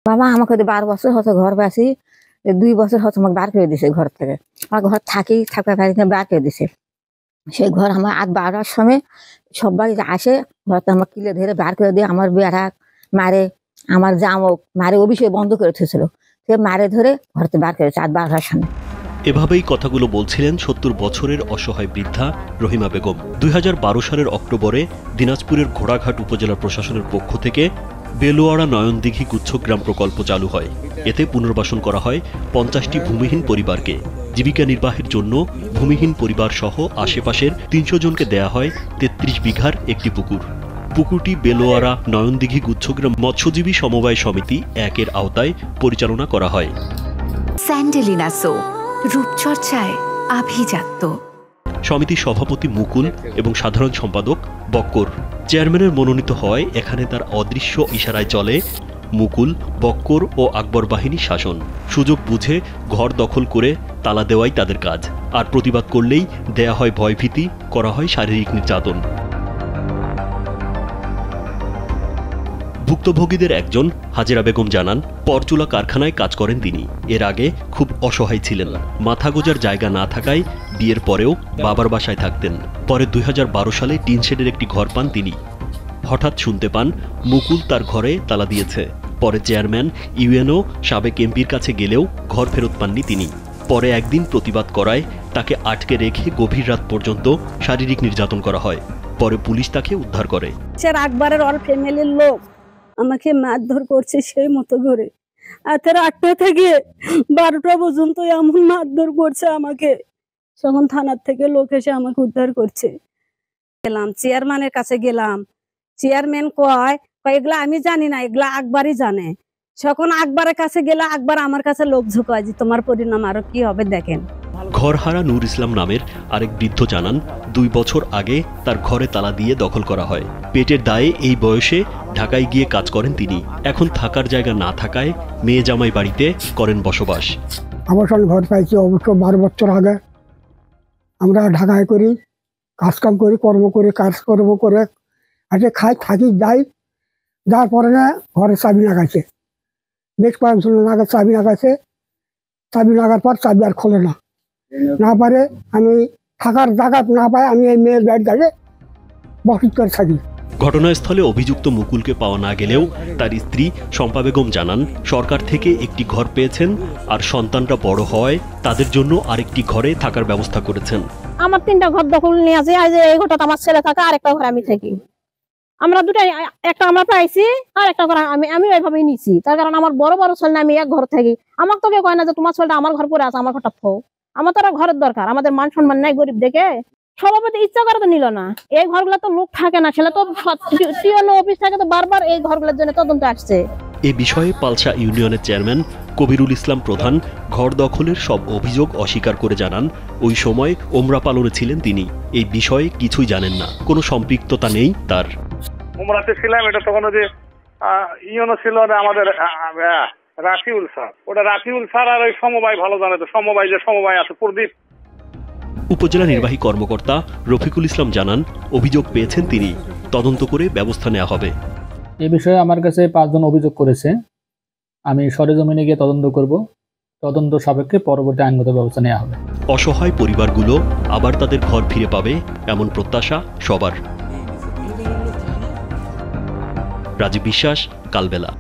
বাবা আমাকে 12 বছর হচ্ছে ঘর বাসি, 2 বছর হচ্ছে আমাকে বার করে দিছে ঘর থেকে। আমার ঘর থাকা বাড়িতে বার করে দিছে। সেই ঘর আমার রাত 12টার সময় সবাই আসে, ঘরটা আমার কিলে ধরে বার করে দিয়ে আমার বেড়া মারে, আমার জামক মারে, অভিষেক বন্ধ করে উঠেছিল, সে মারে ধরে ঘরতে বার করেছে রাত 12টার সময়। এভাবেই কথাগুলো বলছিলেন 70 বছরের অসহায় বৃদ্ধা রহিমা বেগম। 2012 সালের অক্টোবরে দিনাজপুরের ঘোড়াঘাট উপজেলা প্রশাসনের পক্ষ থেকে বেলোয়ারা নয়নদিঘি গুচ্ছগ্রাম প্রকল্প চালু হয়। এতে পুনর্বাসন করা হয় 50টি ভূমিহীন পরিবারকে। জীবিকা নির্বাহের জন্য ভূমিহীন পরিবার সহ আশেপাশের 300 জনকে দেয়া হয় 33 বিঘার একটি পুকুর। পুকুরটি বেলোয়ারা নয়নদিঘি গুচ্ছগ্রাম মৎস্যজীবী সমবায় সমিতি 1-এর আওতায় পরিচালনা করা হয়। স্যান্ডেলিনা সো, রূপচর্চায় আভিজাত্য। সমিতির সভাপতি মুকুল এবং সাধারণ সম্পাদক বক্কর। চেয়ারম্যানের মনোনীত হয় এখানে তার অদৃশ্য ইশারায় চলে মুকুল, বক্কর ও আকবর বাহিনীর শাসন। সুযোগ বুঝে ঘর দখল করে তালা দেওয়াই তাদের কাজ, আর প্রতিবাদ করলেই দেয়া হয় ভয়ভীতি, করা হয় শারীরিক নির্যাতন। ভুক্তভোগীদের একজন হাজেরা বেগম জানান, পরচুলা কারখানায় কাজ করেন তিনি। এর আগে খুব অসহায় ছিলেন, মাথা গোজার জায়গা না থাকায় বিয়ের পরেও বাবার বাসায় থাকতেন। পরে 2012 সালে টিন শেডের একটি ঘর পান তিনি। হঠাৎ শুনতে পান মুকুল তার ঘরে তালা দিয়েছে। পরে চেয়ারম্যান, ইউএনও, সাবেক এমপির কাছে গেলেও ঘর ফেরত পাননি তিনি। পরে একদিন প্রতিবাদ করায় তাকে আটকে রেখে গভীর রাত পর্যন্ত শারীরিক নির্যাতন করা হয়। পরে পুলিশ তাকে উদ্ধার করে। আকবরের অল ফ্যামিলির লোক আমাকে মারধর করছে সেই মতো করে, রাতের 8টা থেকে 12টা পর্যন্ত এমন মারধর করছে আমাকে। তখন থানার থেকে লোক এসে আমাকে উদ্ধার করছে। গেলাম চেয়ারম্যানের কাছে গেলাম, চেয়ারম্যান কয় এগুলা আমি জানি না, এগুলা আকবরই জানে। যখন আকবরের কাছে গেলে আকবর আমার কাছে লোক ঝুঁকায় যে তোমার পরিণাম আরো কি হবে দেখেন। ঘরহারা নূর ইসলাম নামের আরেক বৃদ্ধ জানান, 2 বছর আগে তার ঘরে তালা দিয়ে দখল করা হয়। পেটের দায়ে এই বয়সে ঢাকায় গিয়ে কাজ করেন তিনি। এখন থাকার জায়গা না থাকায় মেয়ে জামাই বাড়িতে করেন বসবাস। আবাসন ঘর পাইছি অবশ্য 12 বছর আগে। আমরা ঢাকায় করি, কাজকাম করি, কাজকর্ম করে আজকে খাই, থাকি, যাই। যার পরে না ঘরে চাবি লাগাইছে, বেশ কয়েকজন নাগাদ চাবি লাগাইছে। চাবি লাগার পর চাবি আর খোলে না পারে। আমি থাকার জায়গা না পাই, আমি এই মেয়ের বাড়ি থেকে বসত করে থাকি। ঘটনাস্থলে অভিযুক্ত মুকুলকে পাওয়া না গেলেও তার স্ত্রী শম্পা বেগম জানান, সরকার থেকে একটি ঘর পেয়েছেন, আর সন্তানরা বড় হওয়ায় তাদের জন্য আরেকটি ঘরে থাকার ব্যবস্থা করেছেন। আমার 3টা ঘর দখল নিয়ে আছে, এই ঘরটা আমার ছেলে থাকে, আর একটা ঘর আমি থাকি। আমরা দুটাই, একটা আমরা পাইছি আর একটা ঘর আমি ওইভাবেই নিছি। তার কারণ আমার বড় বড় ছেলে আমি এক ঘর থাকি। আমার তো কেউ কয় না যে তোমার ছেলেটা আমার ঘর পরে আছে, আমার ঘরটা ফো। আমার তো ঘরের দরকার, আমাদের মান সম্মান নাই গরিব দেখে। সভাপতি ইচ্ছা করে তো নিল না। এই ঘরগুলো তো লোক থাকে না, ছেলে তো অফিস থাকে, তো বারবার এই ঘরগুলোর জন্য তদন্ত আসছে। এ বিষয়ে পালসা ইউনিয়নের চেয়ারম্যান কবিরুল ইসলাম প্রধান ঘর দখলের সব অভিযোগ অস্বীকার করে জানান, ওই সময় ওমরা পালনে ছিলেন তিনি। এই বিষয়ে কিছুই জানেন না, কোনো সম্পৃক্ততা নেই তার। ওমরাতে ছিলাম, এটা তখন যে ইউনো ছিল আমাদের রাফিউল স্যার, ওটা রাফিউল স্যার আর ওই সমবায় ভালো জানে তো, সমবায় আছে প্রদীপ। উপজেলা নির্বাহী কর্মকর্তা রফিকুল ইসলাম জানান, অভিযোগ পেয়েছেন তিনি, তদন্ত করে ব্যবস্থা নেওয়া হবে। এ বিষয়ে আমার কাছে 5 জন অভিযোগ করেছে। আমি সরেজমিনে গিয়ে তদন্ত করব। তদন্ত সাপেক্ষে পরবর্তী আইনগত ব্যবস্থা নেওয়া হবে। অসহায় পরিবারগুলো আবার তাদের ঘর ফিরে পাবে, এমন প্রত্যাশা সবার। রাজীব বিশ্বাস, কালবেলা।